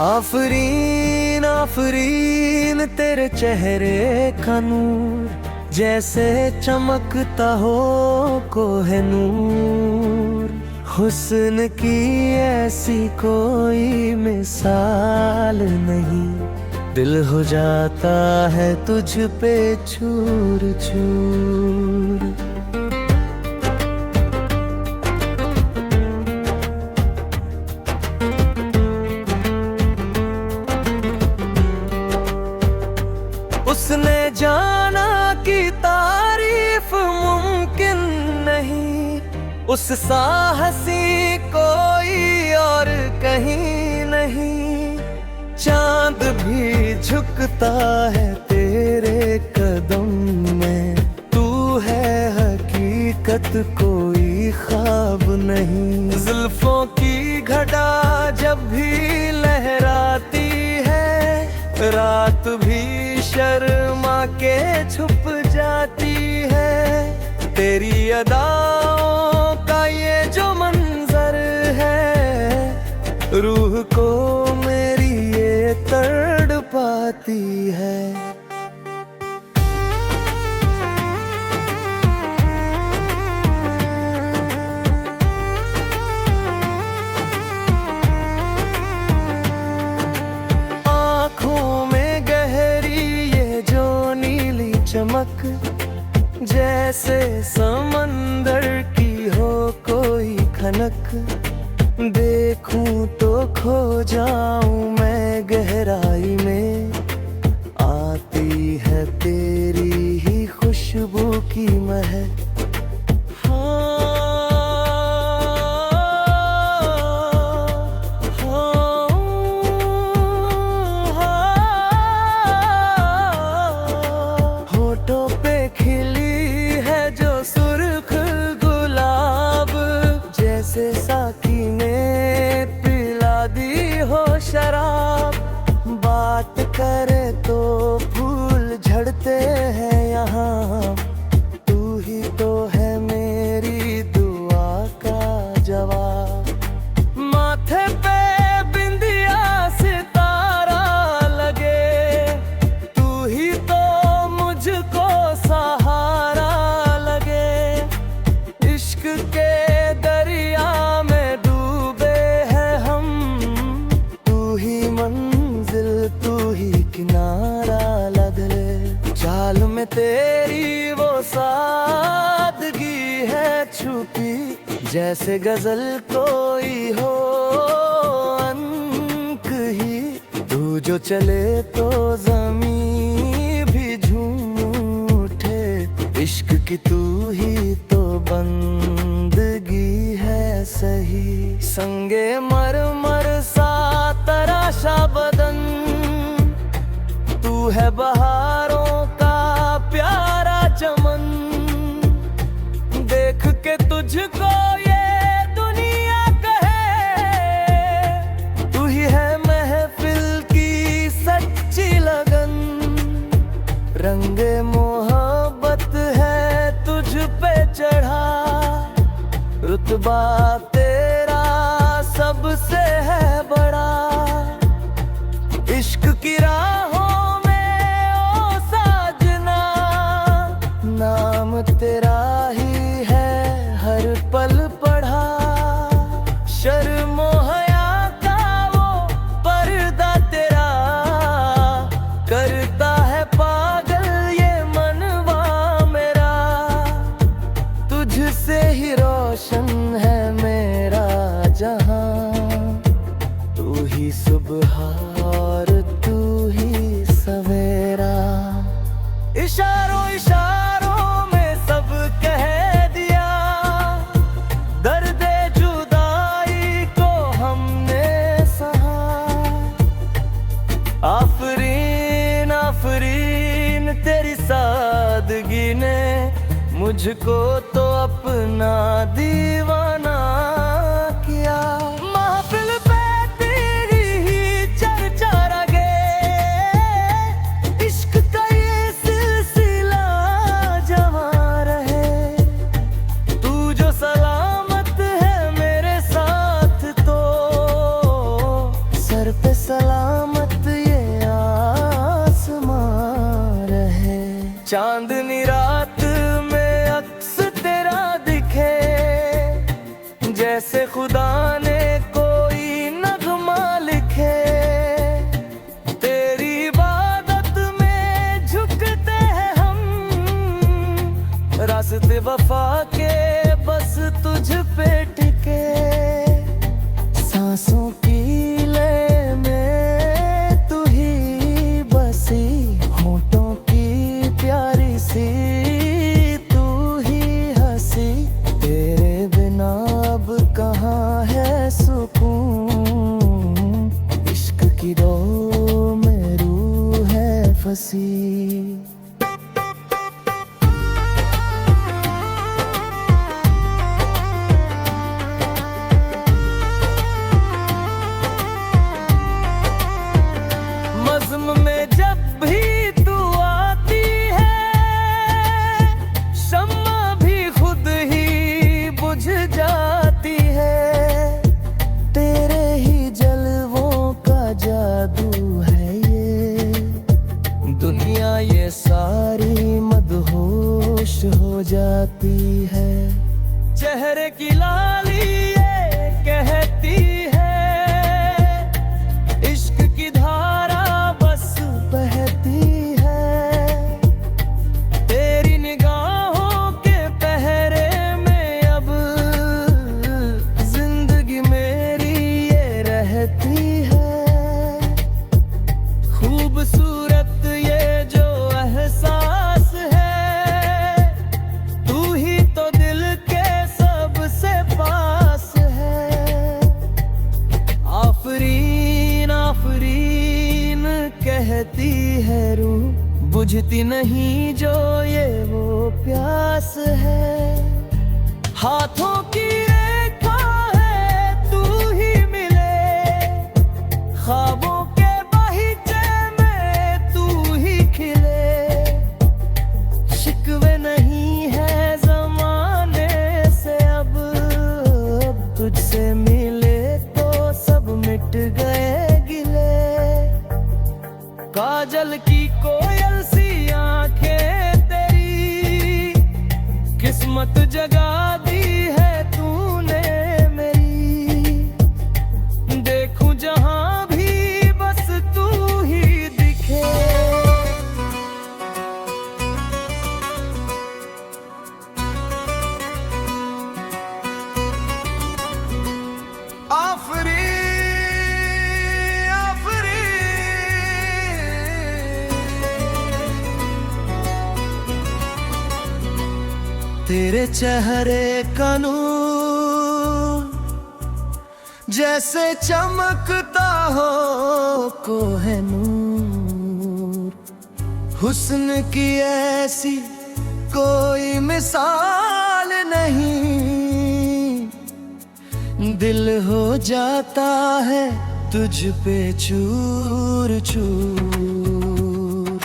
आफरीन आफरीन तेरे चेहरे का नूर, जैसे चमकता हो कोहिनूर। हुस्न की ऐसी कोई मिसाल नहीं, दिल हो जाता है तुझ पे चूर चूर। उसने जाना कि तारीफ मुमकिन नहीं, उस सा हंसी कोई और कहीं नहीं। चांद भी झुकता है तेरे कदम में, तू है हकीकत कोई ख्वाब नहीं। जुल्फों की घटा जब भी लहराती है, रात भी शर्मा के छुप जाती है। तेरी अदाओं का ये जो मंजर है, रूह को मेरी ये तड़पाती है। चमक जैसे समंदर की हो कोई खनक, देखूं तो खो जाऊं मैं गहराई में। आती है तेरी ही खुशबू की महक, जैसे साकी ने पिला दी हो शराब। बात करे तो फूल झड़ते हैं यहाँ, तू ही तो है मेरी दुआ का जवाब। माथे पे बिंदिया सितारा लगे, तू ही तो मुझको सहारा लगे। इश्क के किनारा लगे, चाल में तेरी वो सादगी है छुपी, जैसे गजल कोई हो अंक ही। तू जो चले तो ज़मीं भी झूम उठे, इश्क की तू ही तो बंदगी है सही। संगे मरमर सा तराशा बदन, तू है बहारों का प्यारा चमन। देख के तुझको ये दुनिया कहे, तू ही है महफिल की सच्ची लगन। रंगे मोहब्बत है तुझ पे चढ़ा, रुतबा तेरा सबसे है बड़ा। इश्क की राहों नाम तेरा ही है हर पल पढ़ा। शर्मो हया का वो पर्दा तेरा, करता है पागल ये मनवा मेरा। तुझसे ही रोशन है मेरा जहां, तू ही सुबह और तू ही सवेरा। इशारों इशारों आफरीन आफरीन तेरी सादगी ने मुझको तो अपना दीवाना किया। महफिल पे तेरी ही चर्चा रगे, इश्क का ये सिलसिला जवां रहे। तू जो सलामत है मेरे साथ, तो सर पे सलाम चांदनी रात में अक्स तेरा दिखे, जैसे खुदा ने कोई नगमा लिखे। तेरी इबादत में झुकते हैं हम, रास्ते वफा के बस तुझ पे टिके। सांसों की लय में तू ही बसी, होठों की प्यारी सी तू ही हंसी। तेरे बिना अब कहाँ है सुकून, इश्क की डोर में रूह है फंसी। में जब भी तू आती है, शम्मा भी खुद ही बुझ जाती है। तेरे ही जलवों का जादू है ये, दुनिया ये सारी मदहोश हो जाती है। चेहरे की लाली ये कहती है, इश्क की धारा बहती है। तेरी निगाहों के पहरे में अब जिंदगी मेरी ये रहती है। खूबसूरत ये जो एहसास है, तू ही तो दिल के सबसे पास है। आफरीन आफरीन कहती है रूह, बुझती नहीं जो ये वो प्यास है। हाथों की रेखा है तू ही मिले, ख्वाबों के बगीचे में तू ही खिले। शिकवे नहीं है जमाने से अब तुझसे मिले तो सब मिट गए गिले। काजल की कोयल सी आंखें तेरी, किस्मत जगा दी है तूने मेरी। देखूं जहां भी बस तू ही दिखे। आफरी तेरे चेहरे का नूर जैसे चमकता हो कोहिनूर। हुस्न की ऐसी कोई मिसाल नहीं, दिल हो जाता है तुझ पे चूर चूर।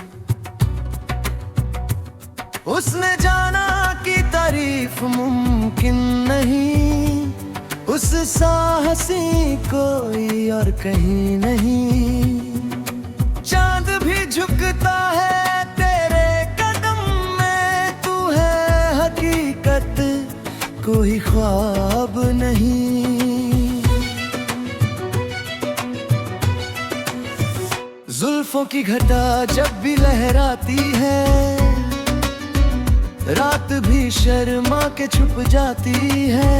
उसने जाना की तारीफ मुमकिन नहीं, उस सा हंसी कोई और कहीं नहीं। चांद भी झुकता है तेरे कदम में, तू है हकीकत कोई ख्वाब नहीं। जुल्फों की घटा जब भी लहराती है, रात भी शर्मा के छुप जाती है।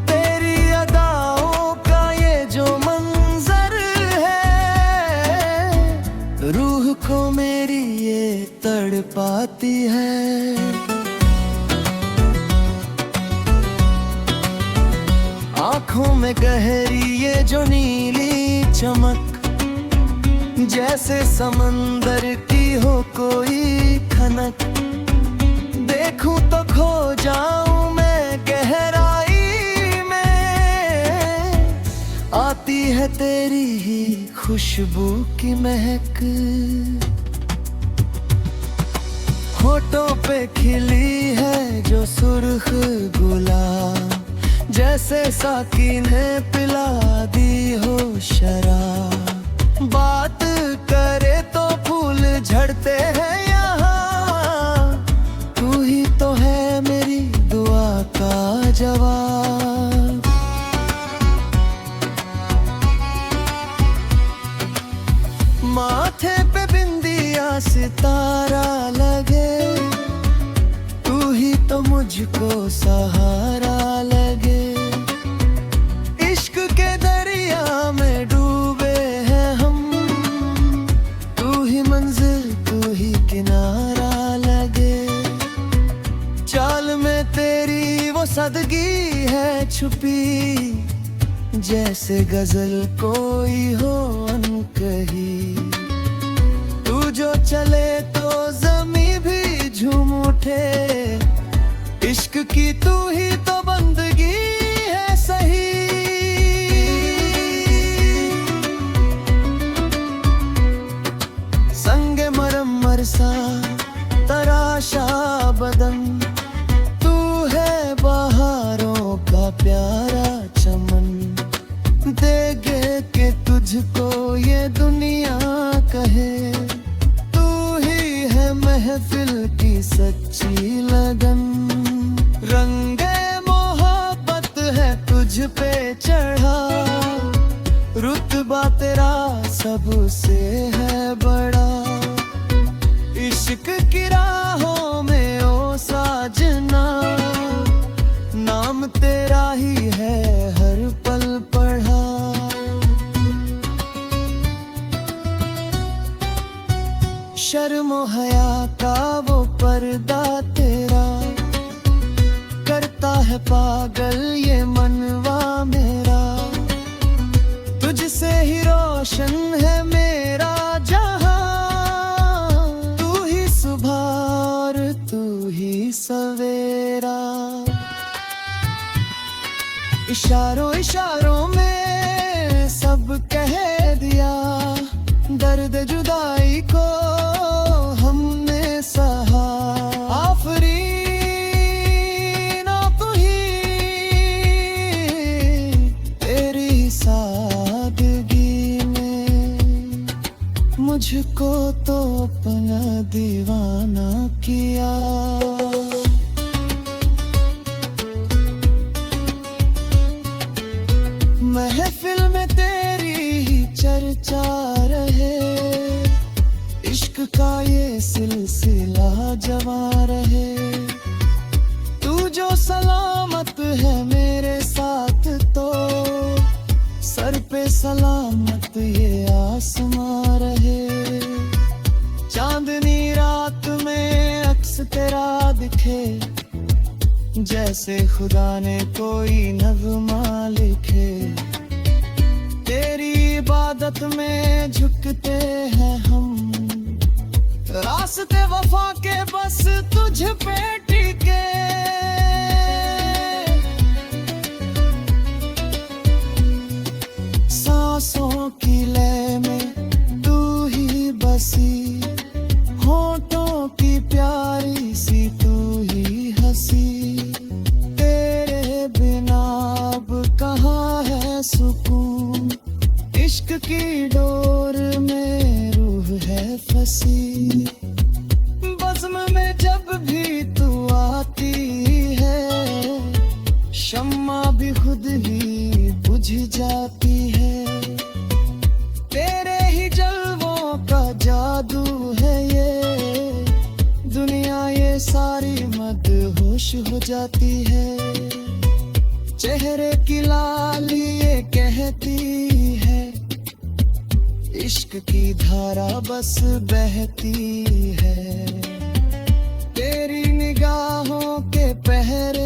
तेरी अदाओं का ये जो मंजर है, रूह को मेरी ये तड़पाती है। आँखों में गहरी ये जो नीली चमक, जैसे समंदर की हो कोई खनक। देखूं तो खो जाऊं मैं गहराई में, आती है तेरी ही खुशबू की महक। होठों पे खिली है जो सुर्ख गुलाब, जैसे साकी ने पिला दी हो शराब। बात करे तो फूल झड़ते हैं माथे पे बिंदिया सितारा लगे, तू ही तो मुझको सहारा लगे। इश्क के दरिया में डूबे हैं हम, तू ही मंजिल तू ही किनारा लगे। चाल में तेरी वो सादगी है छुपी, जैसे गजल कोई हो अनकही। तू जो चले तो ज़मीं भी झूम उठे, इश्क की तू ही तो बंदगी है सही। संगे मरमर सा तराशा बदन, तू है बहारों का प्यारा चमन। देखे के तुझको ये दुनिया कहे, तू ही है महफिल की सच्ची लगन। रंगे मोहब्बत है तुझ पे चढ़ा, रुतबा तेरा सबसे है बड़ा। इश्क की राहों में ओ साजना, नाम तेरा ही है हर पल पढ़ा। शर्म हया का वो पर्दा तेरा, करता है पागल ये मनवा मेरा। तुझसे ही रोशन है मेरा जहां, तू ही सुबह और तू ही सवेरा। इशारों इशारों में सब कह दिया, दर्द जुदाई को हमने सहा। आफरीन तू ही, तेरी सादगी में मुझको तो अपना दीवाना किया। महफिल में तेरी ही चर्चा रहे, इश्क का ये सिलसिला जवा रहे। तू जो सलामत है मेरे साथ तो, सर पे सलामत ये आसमां रहे। चांदनी रात में अक्स तेरा दिखे, जैसे खुदा ने कोई नगमा लिखे। तेरी इबादत में झुकते हैं हम, रास्ते वफा के बस तुझ पे टिके। सांसों की लय में तू ही बसी, होठों की प्यारी सी तू ही हंसी। तेरे बिना अब कहाँ है सुकून, इश्क की डोर में रूह है फंसी। बज़्म में जब भी तू आती है, शम्मा भी खुद ही बुझ जाती है। तेरे ही जलवों का जादू है ये दुनिया, ये सारी मदहोश हो जाती है। चेहरे की लाली ये कहती है, इश्क की धारा बस बहती है। तेरी निगाहों के पहरे